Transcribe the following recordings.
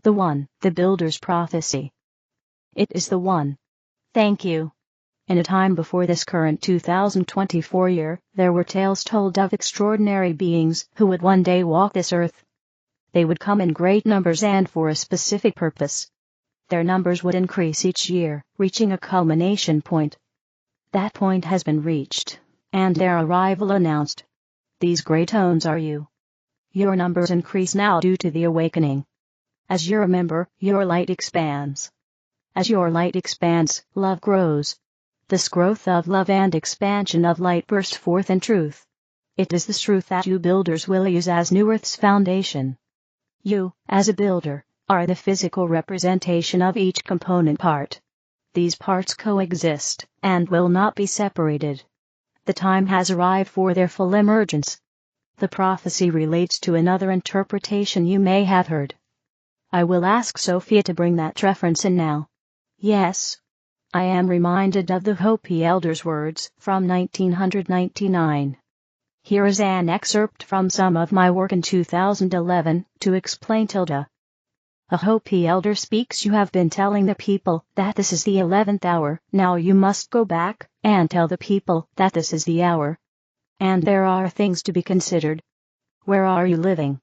The one, the builder's prophecy. It is the one. Thank you. In a time before this current 2024 year, there were tales told of extraordinary beings who would one day walk this earth. They would come in great numbers and for a specific purpose. Their numbers would increase each year, reaching a culmination point. That point has been reached, and their arrival announced. These great tones are you. Your numbers increase now due to the awakening. As you remember, your light expands. As your light expands, love grows. This growth of love and expansion of light bursts forth in truth. It is this truth that you builders will use as New Earth's foundation. You, as a builder, are the physical representation of each component part. These parts coexist, and will not be separated. The time has arrived for their full emergence. The prophecy relates to another interpretation you may have heard. I will ask Sophia to bring that reference in now. Yes. I am reminded of the Hopi elder's words from 1999. Here is an excerpt from some of my work in 2011 to explain tilde. A Hopi elder speaks. You have been telling the people that this is the 11th hour, now you must go back and tell the people that this is the hour. And there are things to be considered. Where are you living?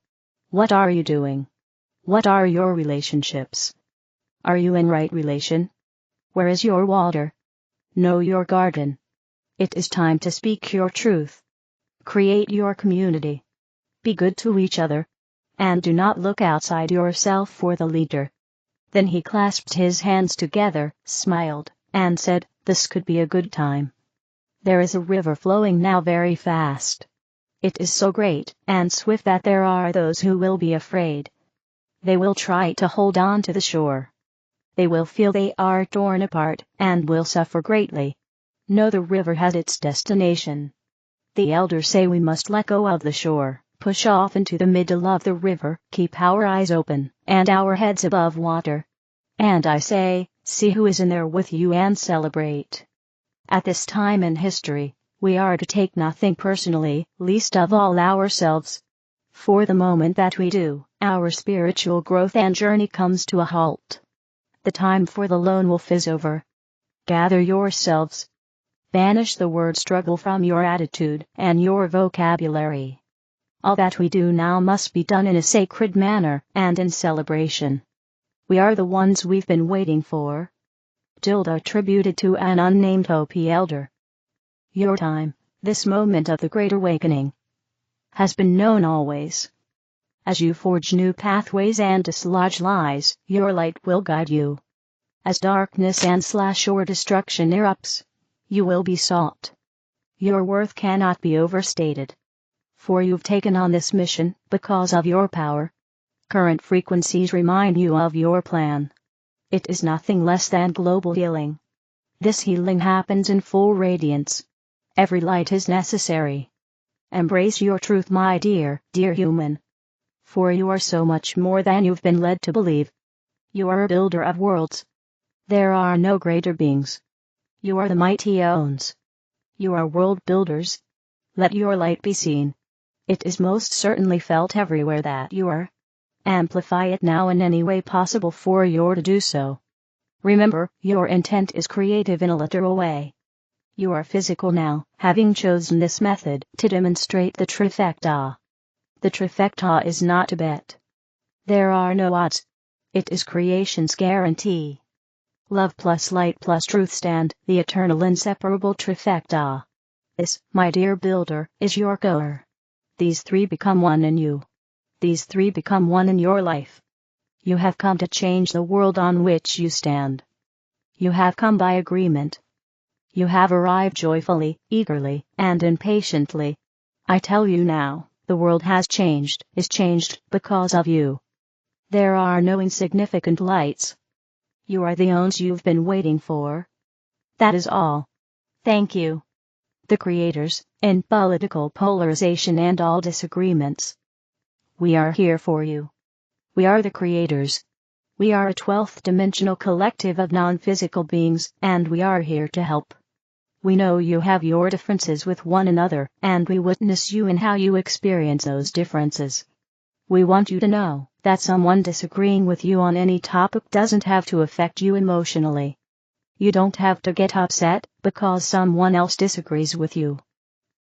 What are you doing? What are your relationships? Are you in right relation? Where is your water? Know your garden. It is time to speak your truth. Create your community. Be good to each other. And do not look outside yourself for the leader. Then he clasped his hands together, smiled, and said, this could be a good time. There is a river flowing now very fast. It is so great and swift that there are those who will be afraid. They will try to hold on to the shore. They will feel they are torn apart and will suffer greatly. No, the river has its destination. The elders say we must let go of the shore, push off into the middle of the river, keep our eyes open and our heads above water. And I say, see who is in there with you and celebrate. At this time in history, we are to take nothing personally, least of all ourselves. For the moment that we do, our spiritual growth and journey comes to a halt. The time for the lone wolf is over. Gather yourselves. Banish the word struggle from your attitude and your vocabulary. All that we do now must be done in a sacred manner and in celebration. We are the ones we've been waiting for. Tilde attributed to an unnamed Hopi elder. Your time, this moment of the Great Awakening, has been known always. As you forge new pathways and dislodge lies, your light will guide you. As darkness and or destruction erupts, you will be sought. Your worth cannot be overstated. For you've taken on this mission because of your power. Current frequencies remind you of your plan. It is nothing less than global healing. This healing happens in full radiance. Every light is necessary. Embrace your truth, my dear human. For you are so much more than you've been led to believe. You are a builder of worlds. There are no greater beings. You are the mighty Ones. You are world builders. Let your light be seen. It is most certainly felt everywhere that you are. Amplify it now in any way possible for you to do so. Remember, your intent is creative in a literal way. You are physical now, having chosen this method to demonstrate the trifecta. The trifecta is not a bet. There are no odds. It is creation's guarantee. Love plus light plus truth stand the eternal inseparable trifecta. This, my dear builder, is your core. These three become one in you. These three become one in your life. You have come to change the world on which you stand. You have come by agreement. You have arrived joyfully, eagerly, and impatiently. I tell you now, the world has changed, is changed because of you. There are no insignificant lights. You are the Ones you've been waiting for. That is all. Thank you. The creators, in political polarization and all disagreements. We are here for you. We are the creators. We are a 12th dimensional collective of non-physical beings, and we are here to help. We know you have your differences with one another, and we witness you in how you experience those differences. We want you to know that someone disagreeing with you on any topic doesn't have to affect you emotionally. You don't have to get upset because someone else disagrees with you.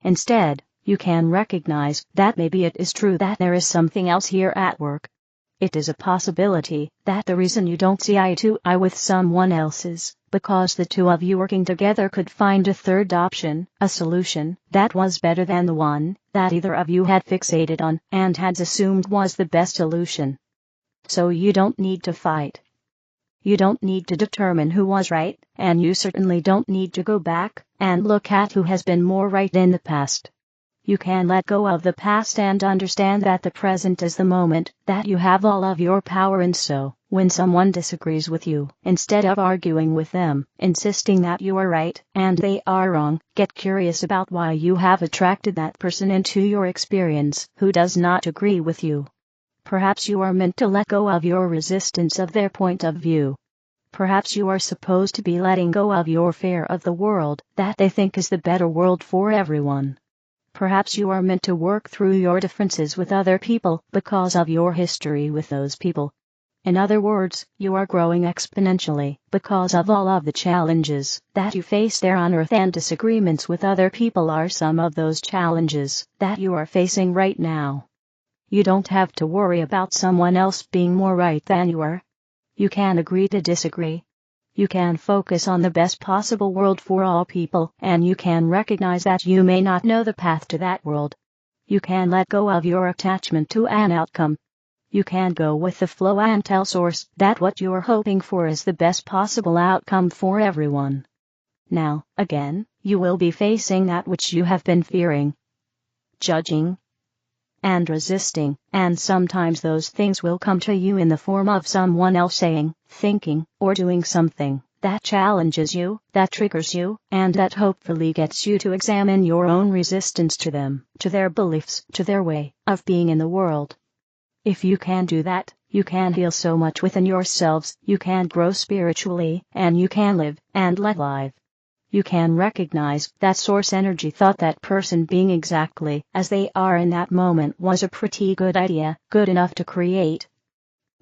Instead, you can recognize that maybe it is true that there is something else here at work. It is a possibility that the reason you don't see eye to eye with someone else is because the two of you working together could find a third option, a solution that was better than the one that either of you had fixated on and had assumed was the best solution. So you don't need to fight. You don't need to determine who was right, and you certainly don't need to go back and look at who has been more right in the past. You can let go of the past and understand that the present is the moment that you have all of your power, and so, when someone disagrees with you, instead of arguing with them, insisting that you are right and they are wrong, get curious about why you have attracted that person into your experience who does not agree with you. Perhaps you are meant to let go of your resistance of their point of view. Perhaps you are supposed to be letting go of your fear of the world that they think is the better world for everyone. Perhaps you are meant to work through your differences with other people because of your history with those people. In other words, you are growing exponentially because of all of the challenges that you face there on Earth, and disagreements with other people are some of those challenges that you are facing right now. You don't have to worry about someone else being more right than you are. You can agree to disagree. You can focus on the best possible world for all people, and you can recognize that you may not know the path to that world. You can let go of your attachment to an outcome. You can go with the flow and tell Source that what you are hoping for is the best possible outcome for everyone. Now, again, you will be facing that which you have been fearing, judging, and resisting, and sometimes those things will come to you in the form of someone else saying, thinking, or doing something that challenges you, that triggers you, and that hopefully gets you to examine your own resistance to them, to their beliefs, to their way of being in the world. If you can do that, you can heal so much within yourselves, you can grow spiritually, and you can live and let live. You can recognize that source energy thought that person being exactly as they are in that moment was a pretty good idea, good enough to create.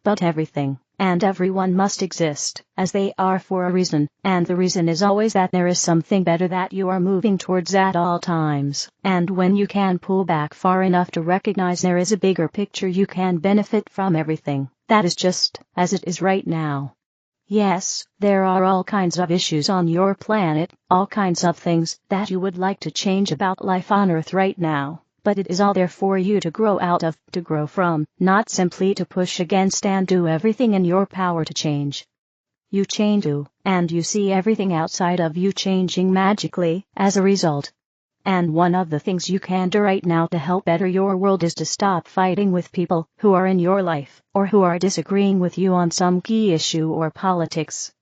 But everything and everyone must exist as they are for a reason, and the reason is always that there is something better that you are moving towards at all times. And when you can pull back far enough to recognize there is a bigger picture, you can benefit from everything that is just as it is right now. Yes, there are all kinds of issues on your planet, all kinds of things that you would like to change about life on Earth right now, but it is all there for you to grow out of, to grow from, not simply to push against and do everything in your power to change. You change you, and you see everything outside of you changing magically as a result. And one of the things you can do right now to help better your world is to stop fighting with people who are in your life, or who are disagreeing with you on some key issue or politics.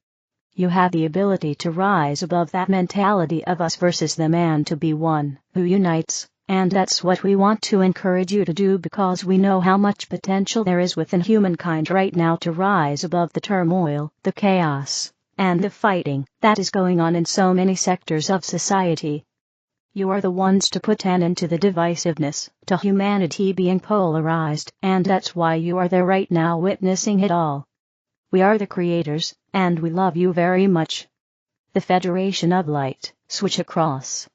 You have the ability to rise above that mentality of us versus them and to be one who unites, and that's what we want to encourage you to do, because we know how much potential there is within humankind right now to rise above the turmoil, the chaos, and the fighting that is going on in so many sectors of society. You are the ones to put an end to the divisiveness, to humanity being polarized, and that's why you are there right now witnessing it all. We are the creators, and we love you very much. The Federation of Light, switch across.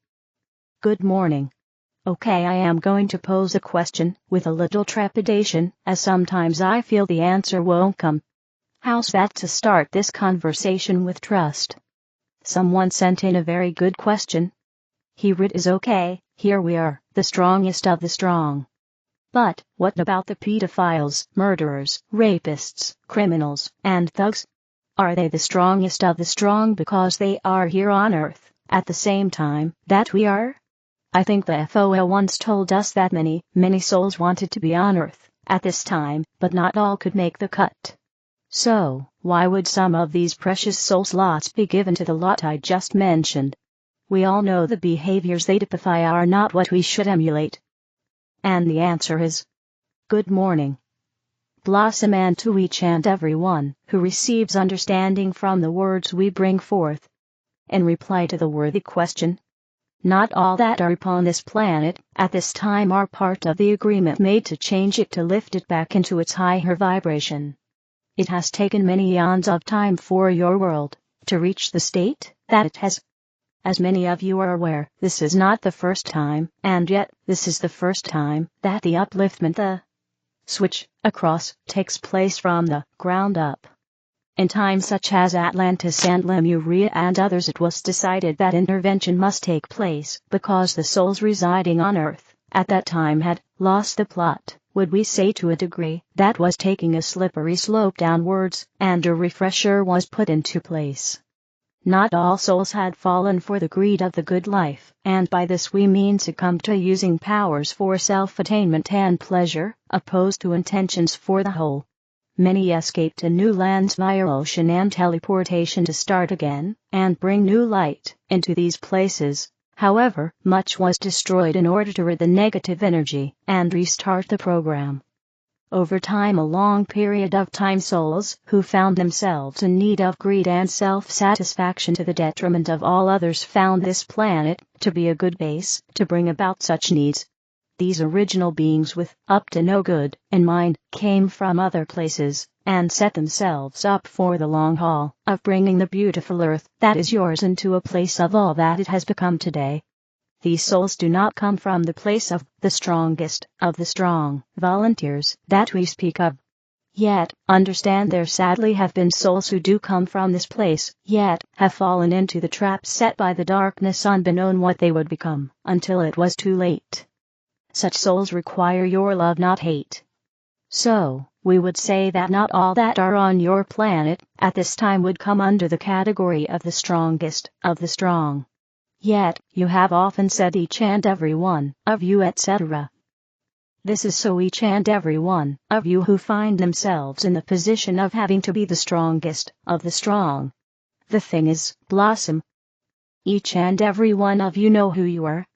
Good morning. Okay, I am going to pose a question with a little trepidation, as sometimes I feel the answer won't come. How's that to start this conversation with trust? Someone sent in a very good question. Here it is. Okay, here we are, the strongest of the strong. But what about the pedophiles, murderers, rapists, criminals, and thugs? Are they the strongest of the strong because they are here on Earth at the same time that we are? I think the FOL once told us that many souls wanted to be on Earth at this time, but not all could make the cut. So, why would some of these precious soul slots be given to the lot I just mentioned? We all know the behaviors they typify are not what we should emulate. And the answer is, good morning. Blossom, and to each and every one who receives understanding from the words we bring forth. In reply to the worthy question, Not all that are upon this planet at this time are part of the agreement made to change it, to lift it back into its higher vibration. It has taken many eons of time for your world to reach the state that it has. As many of you are aware, this is not the first time, and yet this is the first time that the upliftment, the switch across, takes place from the ground up. In times such as Atlantis and Lemuria and others, it was decided that intervention must take place because the souls residing on Earth at that time had lost the plot, would we say, to a degree that was taking a slippery slope downwards, and a refresher was put into place. Not all souls had fallen for the greed of the good life, and by this we mean succumbed to using powers for self-attainment and pleasure, opposed to intentions for the whole. Many escaped to new lands via ocean and teleportation to start again, and bring new light into these places. However, much was destroyed in order to rid the negative energy and restart the program. Over time, a long period of time, souls who found themselves in need of greed and self-satisfaction to the detriment of all others found this planet to be a good base to bring about such needs. These original beings with up to no good in mind came from other places and set themselves up for the long haul of bringing the beautiful Earth that is yours into a place of all that it has become today. These souls do not come from the place of the strongest of the strong volunteers that we speak of. Yet, understand, there sadly have been souls who do come from this place, yet have fallen into the trap set by the darkness unbeknown what they would become, until it was too late. Such souls require your love, not hate. So, we would say that not all that are on your planet at this time would come under the category of the strongest of the strong. Yet, you have often said each and every one of you, etc. This is so each and every one of you who find themselves in the position of having to be the strongest of the strong. The thing is, blossom. Each and every one of you know who you are.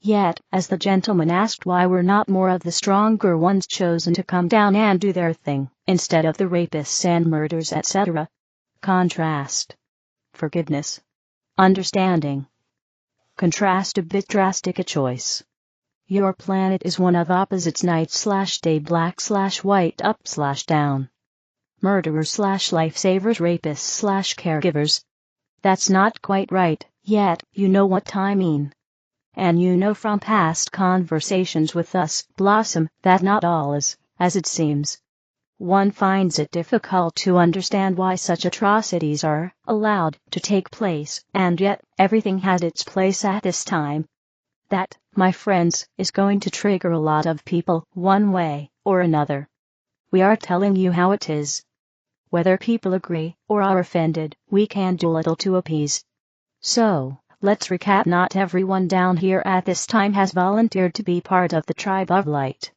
Yet, as the gentleman asked, why were not more of the stronger ones chosen to come down and do their thing, instead of the rapists and murderers, etc.? Contrast. Forgiveness. Understanding. Contrast, a bit drastic a choice. Your planet is one of opposites, night/day, black/white, up/down. Murderers/lifesavers, rapists/caregivers. That's not quite right, yet you know what I mean. And you know from past conversations with us, Blossom, that not all is as it seems. One finds it difficult to understand why such atrocities are allowed to take place, and yet everything has its place at this time. That, my friends, is going to trigger a lot of people one way or another. We are telling you how it is. Whether people agree or are offended, we can do little to appease. So, let's recap. Not everyone down here at this time has volunteered to be part of the tribe of light.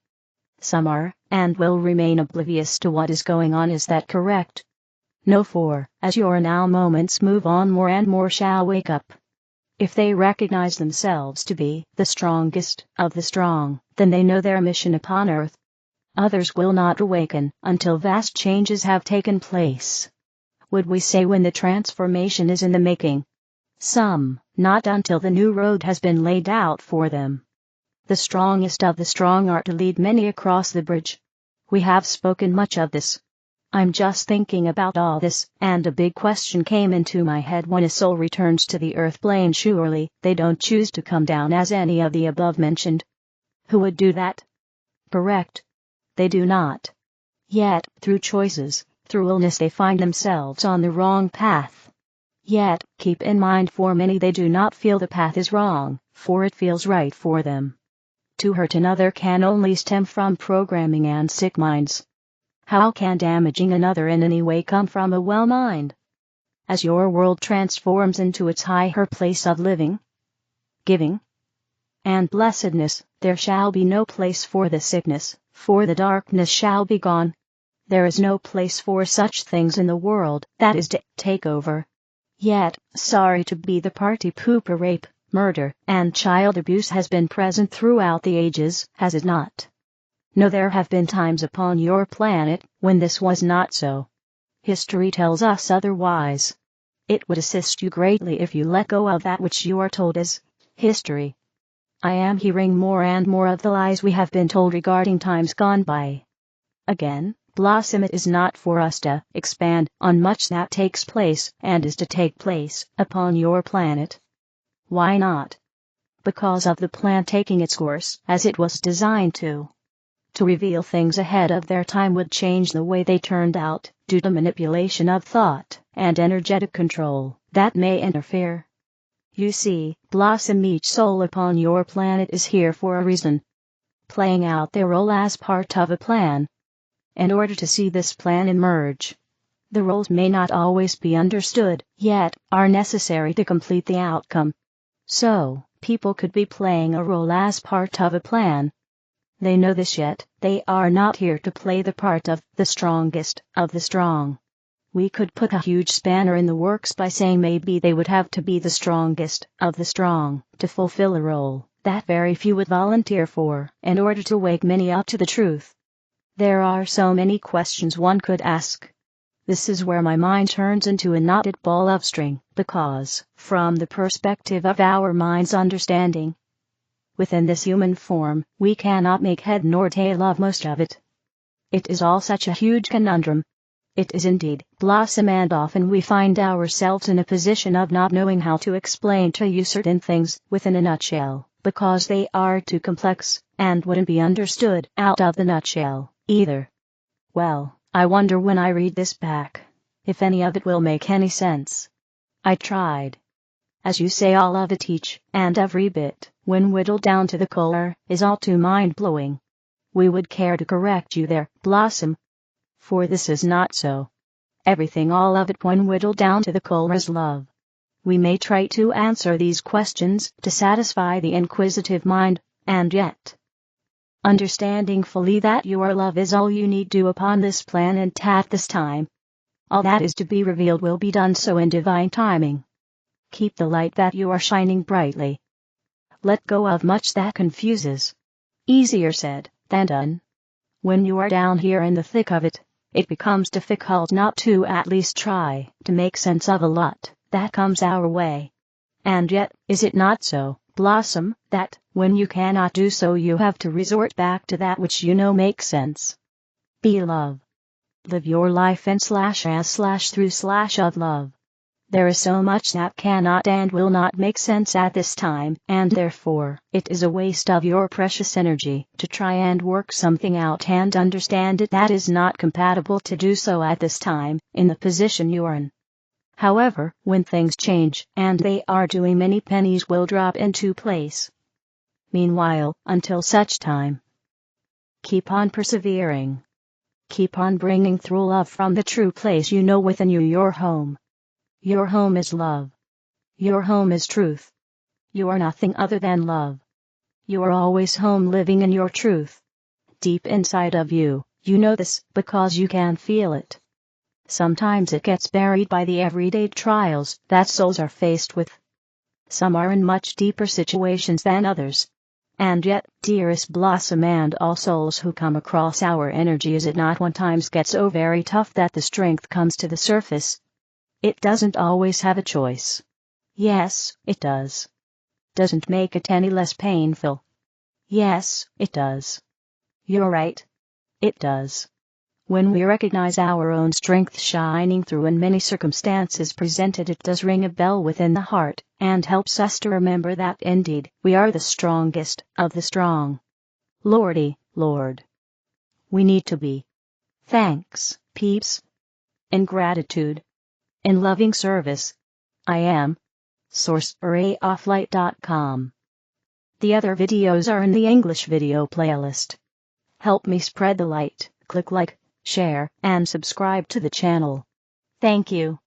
Some are, and will remain oblivious to what is going on. Is that correct? No, for, as your now moments move on, more and more shall wake up. If they recognize themselves to be the strongest of the strong, then they know their mission upon Earth. Others will not awaken until vast changes have taken place. Would we say when the transformation is in the making? Some, not until the new road has been laid out for them. The strongest of the strong are to lead many across the bridge. We have spoken much of this. I'm just thinking about all this, and a big question came into my head. When a soul returns to the earth plane, surely they don't choose to come down as any of the above mentioned. Who would do that? Correct. They do not. Yet, through choices, through illness, they find themselves on the wrong path. Yet, keep in mind, for many they do not feel the path is wrong, for it feels right for them. To hurt another can only stem from programming and sick minds. How can damaging another in any way come from a well mind? As your world transforms into its higher place of living, giving, and blessedness, there shall be no place for the sickness, for the darkness shall be gone. There is no place for such things in the world that is to take over. Yet, sorry to be the party pooper, rape, murder, and child abuse has been present throughout the ages, has it not? No, there have been times upon your planet when this was not so. History tells us otherwise. It would assist you greatly if you let go of that which you are told is History. I am hearing more and more of the lies we have been told regarding times gone by. Again, Blossom, it is not for us to expand on much that takes place and is to take place upon your planet. Why not? Because of the plan taking its course as it was designed to. To reveal things ahead of their time would change the way they turned out, due to manipulation of thought and energetic control that may interfere. You see, Blossom, each soul upon your planet is here for a reason, playing out their role as part of a plan. In order to see this plan emerge, the roles may not always be understood, yet are necessary to complete the outcome. So, people could be playing a role as part of a plan. They know this, yet they are not here to play the part of the strongest of the strong. We could put a huge spanner in the works by saying maybe they would have to be the strongest of the strong to fulfill a role that very few would volunteer for, in order to wake many up to the truth. There are so many questions one could ask. This is where my mind turns into a knotted ball of string, because, from the perspective of our mind's understanding, within this human form, we cannot make head nor tail of most of it. It is all such a huge conundrum. It is indeed, Blossom, and often we find ourselves in a position of not knowing how to explain to you certain things within a nutshell, because they are too complex, and wouldn't be understood out of the nutshell, either. Well, I wonder when I read this back, if any of it will make any sense. I tried. As you say, all of it, each and every bit, when whittled down to the core, is all too mind-blowing. We would care to correct you there, Blossom. For this is not so. Everything, all of it, when whittled down to the core, is love. We may try to answer these questions to satisfy the inquisitive mind, and yet, understanding fully that your love is all you need do upon this planet at this time, all that is to be revealed will be done so in divine timing. Keep the light that you are shining brightly. Let go of much that confuses. Easier said than done. When you are down here in the thick of it, it becomes difficult not to at least try to make sense of a lot that comes our way. And yet, is it not so, Blossom, that, when you cannot do so, you have to resort back to that which you know makes sense? Be love. Live your life in /as/through/of love. There is so much that cannot and will not make sense at this time, and therefore, it is a waste of your precious energy to try and work something out and understand it that is not compatible to do so at this time, in the position you are in. However, when things change, and they are doing, many pennies will drop into place. Meanwhile, until such time, keep on persevering. Keep on bringing through love from the true place you know within you, your home. Your home is love. Your home is truth. You are nothing other than love. You are always home, living in your truth. Deep inside of you, you know this, because you can feel it. Sometimes it gets buried by the everyday trials that souls are faced with. Some are in much deeper situations than others. And yet, dearest Blossom, and all souls who come across our energy, is it not one times gets so very tough that the strength comes to the surface? It doesn't always have a choice. Yes, it does. Doesn't make it any less painful. Yes, it does. You're right. It does. When we recognize our own strength shining through in many circumstances presented, it does ring a bell within the heart, and helps us to remember that indeed we are the strongest of the strong. Lordy, Lord. We need to be. Thanks, peeps. In gratitude. In loving service. I am. SourceArrayOfflight.com. The other videos are in the English video playlist. Help me spread the light. Click like, share, and subscribe to the channel. Thank you.